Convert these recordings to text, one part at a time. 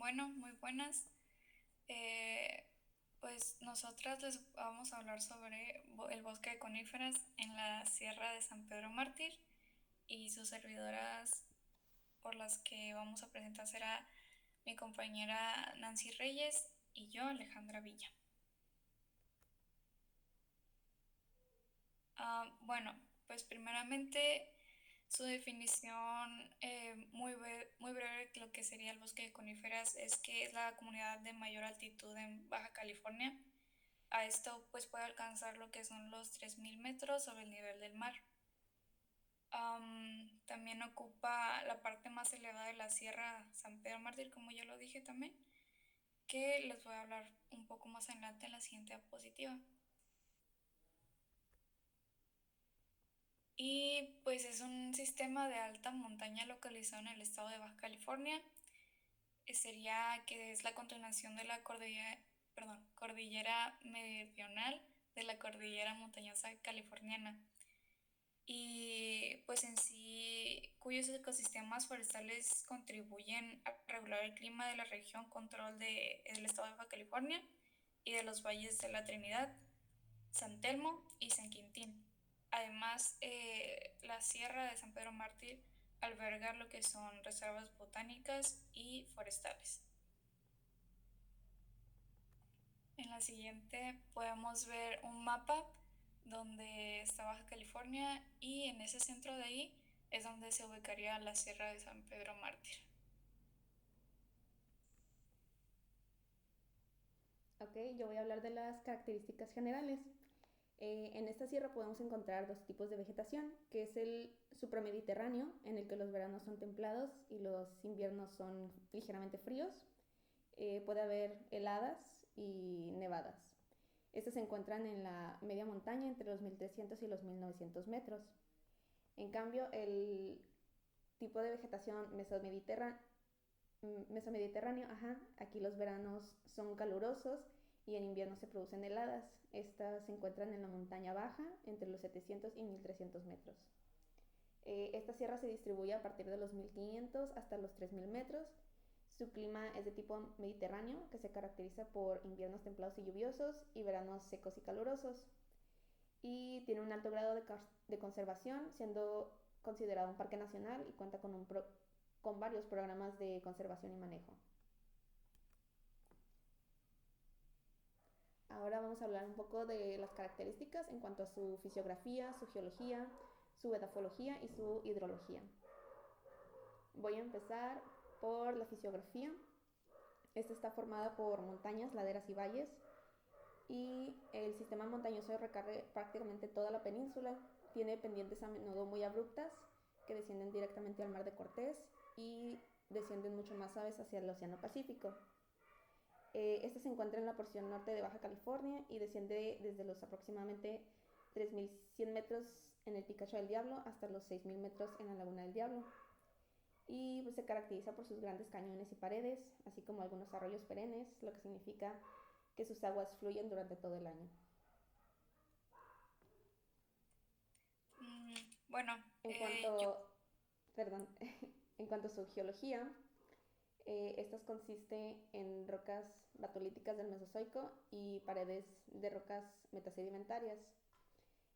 Bueno, muy buenas. Eh, pues nosotras les vamos a hablar sobre el bosque de coníferas en la Sierra de San Pedro Mártir y sus servidoras por las que vamos a presentar será mi compañera Nancy Reyes y yo, Alejandra Villa. Bueno, pues primeramente su definición muy breve de lo que sería el bosque de coníferas es que es la comunidad de mayor altitud en Baja California. A esto pues puede alcanzar lo que son los 3.000 metros sobre el nivel del mar. También ocupa la parte más elevada de la Sierra San Pedro Mártir, como ya lo dije también, que les voy a hablar un poco más adelante en la siguiente diapositiva. Y pues es un sistema de alta montaña localizado en el estado de Baja California. Sería que es la continuación de la cordillera meridional de la cordillera montañosa californiana. Y pues en sí, cuyos ecosistemas forestales contribuyen a regular el clima de la región, control del estado de Baja California y de los valles de la Trinidad, San Telmo y San Quintín. Además, la Sierra de San Pedro Mártir alberga lo que son reservas botánicas y forestales. En la siguiente podemos ver un mapa donde está Baja California y en ese centro de ahí es donde se ubicaría la Sierra de San Pedro Mártir. Ok, yo voy a hablar de las características generales. En esta sierra podemos encontrar dos tipos de vegetación, que es el supramediterráneo, en el que los veranos son templados y los inviernos son ligeramente fríos. Puede haber heladas y nevadas. Estas se encuentran en la media montaña entre los 1300 y los 1900 metros. En cambio, el tipo de vegetación mesomediterráneo, ajá, aquí los veranos son calurosos y en invierno se producen heladas. Estas se encuentran en la montaña baja, entre los 700 y 1300 metros. Esta sierra se distribuye a partir de los 1500 hasta los 3000 metros. Su clima es de tipo mediterráneo, que se caracteriza por inviernos templados y lluviosos y veranos secos y calurosos. Y tiene un alto grado de conservación, siendo considerado un parque nacional y cuenta con varios programas de conservación y manejo. Ahora vamos a hablar un poco de las características en cuanto a su fisiografía, su geología, su edafología y su hidrología. Voy a empezar por la fisiografía. Esta está formada por montañas, laderas y valles, y el sistema montañoso recorre prácticamente toda la península. Tiene pendientes a menudo muy abruptas que descienden directamente al mar de Cortés y descienden mucho más suaves hacia el Océano Pacífico. Este se encuentra en la porción norte de Baja California y desciende desde los aproximadamente 3100 metros en el Picacho del Diablo hasta los 6000 metros en la Laguna del Diablo. Y pues, se caracteriza por sus grandes cañones y paredes, así como algunos arroyos perennes, lo que significa que sus aguas fluyen durante todo el año. Mm, bueno, En yo cuanto, perdón, en cuanto a su geología, estas consiste en rocas batolíticas del Mesozoico y paredes de rocas metasedimentarias.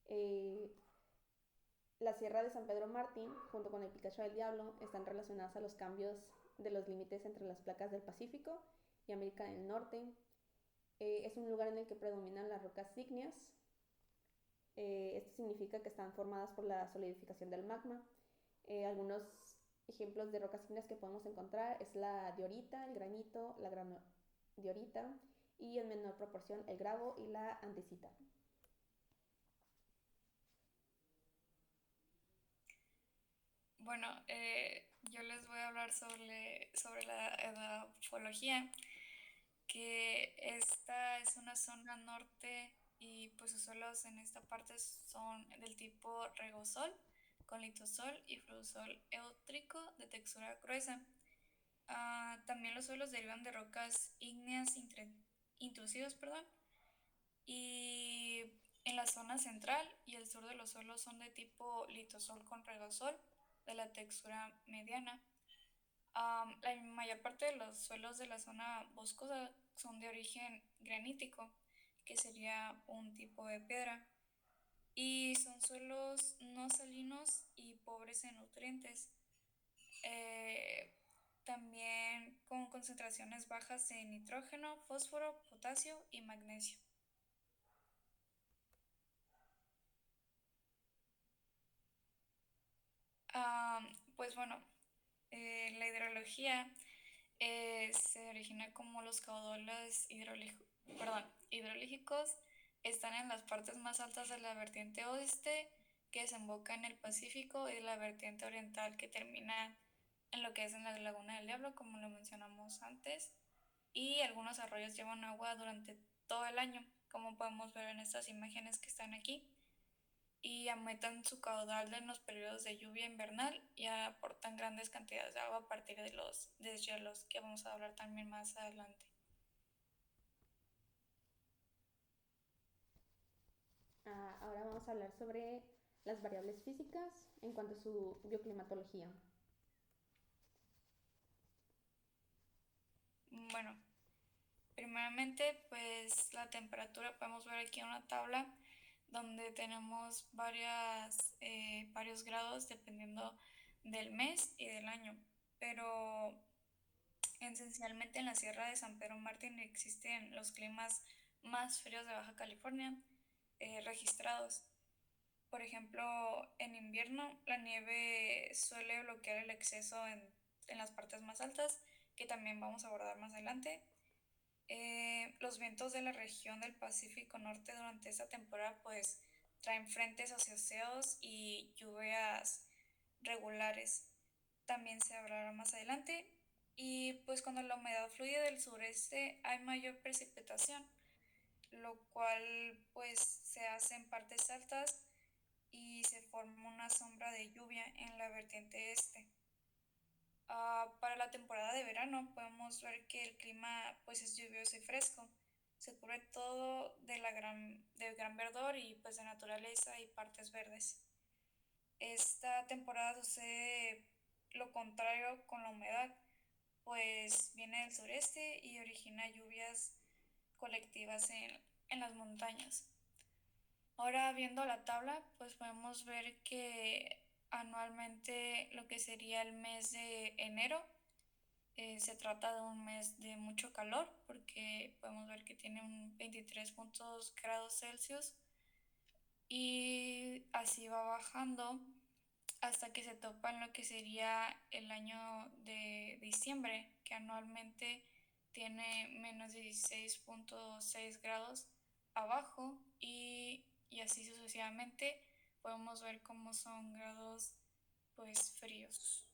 Eh, la Sierra de San Pedro Martín, junto con el Picacho del Diablo, están relacionadas a los cambios de los límites entre las placas del Pacífico y América del Norte. Es un lugar en el que predominan las rocas ígneas. Esto significa que están formadas por la solidificación del magma. Algunos ejemplos de rocas ígneas que podemos encontrar es la diorita, el granito, la diorita y en menor proporción el gravo y la andesita. Bueno, yo les voy a hablar sobre la edafología, que esta es una zona norte y pues sus suelos en esta parte son del tipo regosol, con litosol y fluosol eótrico de textura gruesa. También los suelos derivan de rocas ígneas intrusivas, perdón, y en la zona central y el sur de los suelos son de tipo litosol con regosol de la textura mediana. La mayor parte de los suelos de la zona boscosa son de origen granítico, que sería un tipo de piedra, y son suelos no salinos y pobres en nutrientes. eh, También con concentraciones bajas de nitrógeno, fósforo, potasio y magnesio. Am, pues bueno, la hidrología se origina como los caudales hidrológicos están en las partes más altas de la vertiente oeste que desemboca en el Pacífico y la vertiente oriental que termina en lo que es en la Laguna del Diablo, como lo mencionamos antes. Y algunos arroyos llevan agua durante todo el año, como podemos ver en estas imágenes que están aquí, y aumentan su caudal en los periodos de lluvia invernal y aportan grandes cantidades de agua a partir de los deshielos, que vamos a hablar también más adelante. Ahora vamos a hablar sobre las variables físicas en cuanto a su bioclimatología. Bueno, primeramente, pues la temperatura, podemos ver aquí una tabla donde tenemos varios grados dependiendo del mes y del año, pero esencialmente en la Sierra de San Pedro Mártir existen los climas más fríos de Baja California registrados. Por ejemplo, en invierno la nieve suele bloquear el exceso en las partes más altas, que también vamos a abordar más adelante. Los vientos de la región del Pacífico Norte durante esta temporada pues traen frentes oceánicos y lluvias regulares. También se hablará más adelante. Y pues cuando la humedad fluye del sureste hay mayor precipitación, lo cual pues se hace en partes altas y se forma una sombra de lluvia en la vertiente este. Para la temporada de verano podemos ver que el clima pues es lluvioso y fresco. Se cubre todo de gran verdor y pues de naturaleza y partes verdes. Esta temporada sucede lo contrario con la humedad, pues viene del sureste y origina lluvias colectivas en las montañas. Ahora viendo la tabla, pues podemos ver que anualmente lo que sería el mes de enero se trata de un mes de mucho calor porque podemos ver que tiene un 23 grados Celsius y así va bajando hasta que se topa en lo que sería el año de diciembre, que anualmente tiene menos de 16,6 grados abajo y así sucesivamente podemos ver cómo son grados pues fríos.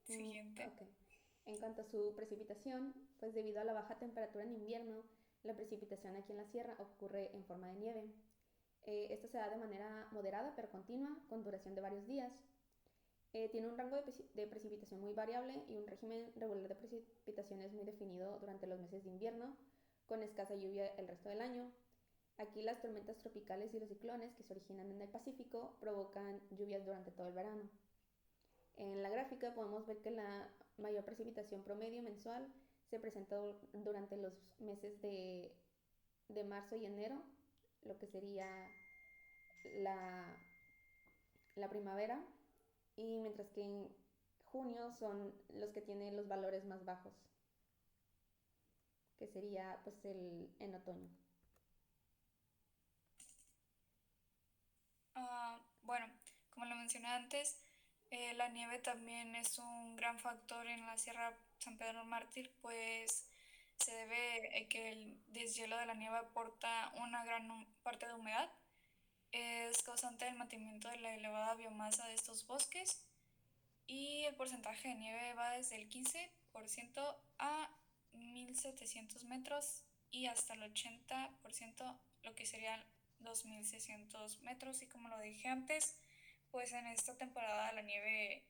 Siguiente. Ok. En cuanto a su precipitación, pues debido a la baja temperatura en invierno, la precipitación aquí en la sierra ocurre en forma de nieve. Esta se da de manera moderada pero continua, con duración de varios días. Tiene un rango de precipitación muy variable y un régimen regular de precipitaciones muy definido durante los meses de invierno, con escasa lluvia el resto del año. Aquí las tormentas tropicales y los ciclones que se originan en el Pacífico provocan lluvias durante todo el verano. En la gráfica podemos ver que la mayor precipitación promedio mensual se presenta durante los meses de marzo y enero, lo que sería la, la primavera, y mientras que en junio son los que tienen los valores más bajos, que sería pues en otoño. Bueno, como lo mencioné antes, la nieve también es un gran factor en la Sierra San Pedro Mártir, pues se debe a que el deshielo de la nieve aporta una gran parte de humedad. Es causante del mantenimiento de la elevada biomasa de estos bosques y el porcentaje de nieve va desde el 15% a 1700 metros y hasta el 80%, lo que serían 2600 metros. Y como lo dije antes, pues en esta temporada la nieve,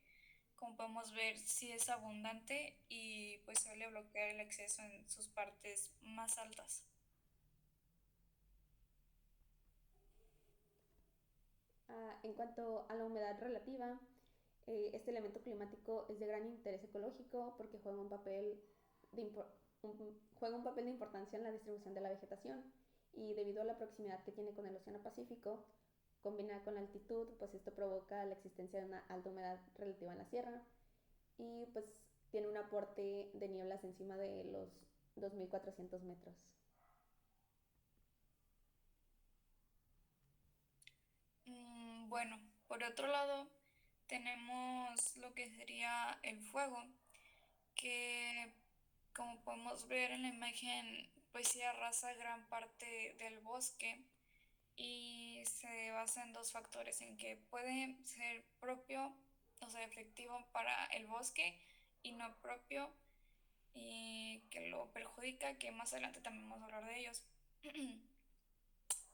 como podemos ver, sí es abundante y pues suele bloquear el acceso en sus partes más altas. En cuanto a la humedad relativa, este elemento climático es de gran interés ecológico porque de juega un papel de importancia en la distribución de la vegetación y debido a la proximidad que tiene con el Océano Pacífico, combinada con la altitud, pues esto provoca la existencia de una alta humedad relativa en la sierra y pues tiene un aporte de nieblas encima de los 2.400 metros. Bueno, por otro lado, tenemos lo que sería el fuego, que como podemos ver en la imagen, pues sí arrasa gran parte del bosque y se basa en dos factores, en que puede ser propio, o sea, efectivo para el bosque y no propio y que lo perjudica, que más adelante también vamos a hablar de ellos.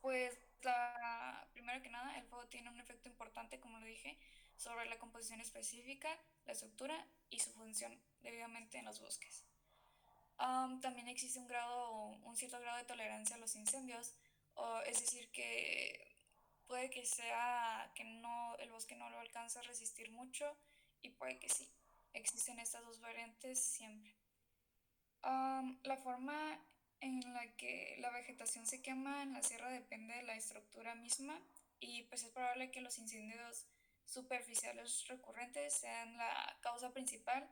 Pues primero que nada, el fuego tiene un efecto importante, como lo dije, sobre la composición específica, la estructura y su función debidamente en los bosques. También existe un cierto grado de tolerancia a los incendios, es decir, que puede que sea que no, el bosque no lo alcanza a resistir mucho y puede que sí. Existen estas dos variantes siempre. La forma en la que la vegetación se quema en la sierra depende de la estructura misma y pues es probable que los incendios superficiales recurrentes sean la causa principal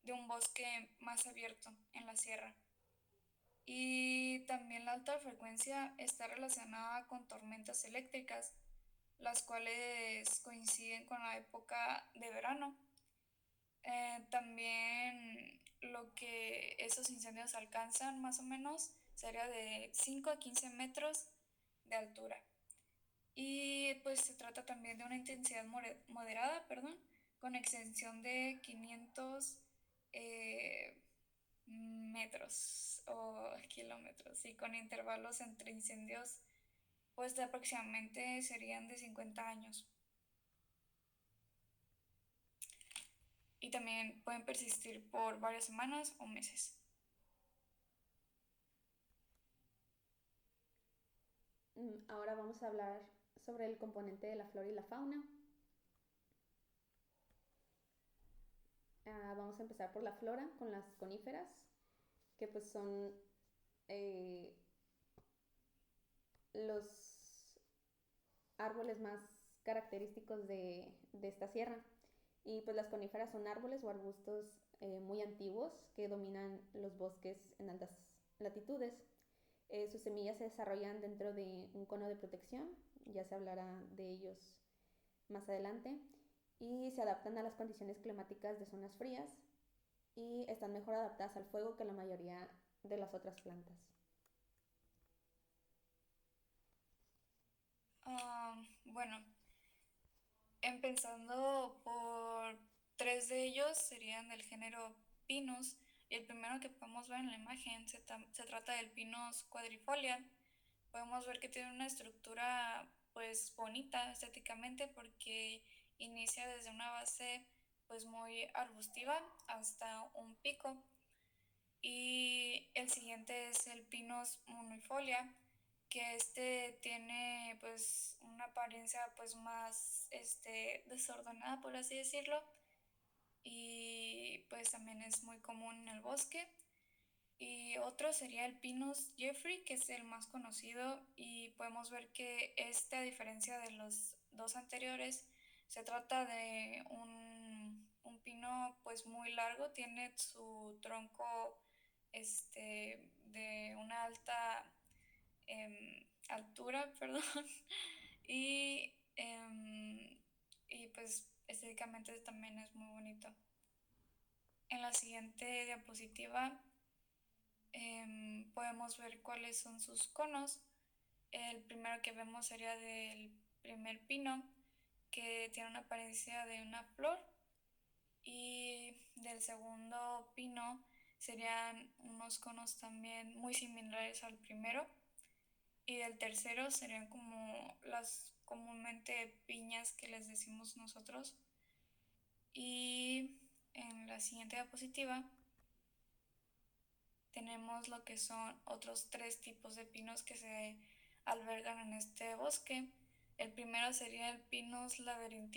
de un bosque más abierto en la sierra. Y también la alta frecuencia está relacionada con tormentas eléctricas, las cuales coinciden con la época de verano. También lo que esos incendios alcanzan más o menos sería de 5 a 15 metros de altura. Y pues se trata también de una intensidad moderada, perdón, con extensión de 500 eh, metros o kilómetros y con intervalos entre incendios pues de aproximadamente serían de 50 años. Y también pueden persistir por varias semanas o meses. Ahora vamos a hablar sobre el componente de la flora y la fauna. Vamos a empezar por la flora con las coníferas, que pues son eh, los árboles más característicos de esta sierra. Y pues las coníferas son árboles o arbustos muy antiguos que dominan los bosques en altas latitudes. Sus semillas se desarrollan dentro de un cono de protección, ya se hablará de ellos más adelante, y se adaptan a las condiciones climáticas de zonas frías y están mejor adaptadas al fuego que la mayoría de las otras plantas. Bueno, empezando por tres de ellos serían del género Pinus. Y el primero que podemos ver en la imagen se trata del Pinus quadrifolia. Podemos ver que tiene una estructura pues bonita estéticamente porque inicia desde una base pues muy arbustiva hasta un pico. Y el siguiente es el Pinus munifolia, que este tiene pues una apariencia pues más desordenada por así decirlo y pues también es muy común en el bosque. Y otro sería el Pinus Jeffrey, que es el más conocido y podemos ver que este, a diferencia de los dos anteriores, se trata de un pino pues muy largo, tiene su tronco de una alta altura, perdón, y, y pues estéticamente también es muy bonito. En la siguiente diapositiva podemos ver cuáles son sus conos. El primero que vemos sería del primer pino, que tiene una apariencia de una flor, y del segundo pino serían unos conos también muy similares al primero, y del tercero serían como las comúnmente piñas que les decimos nosotros. Y en la siguiente diapositiva tenemos lo que son otros tres tipos de pinos que se albergan en este bosque. El primero sería el Pinus labyrinthianus.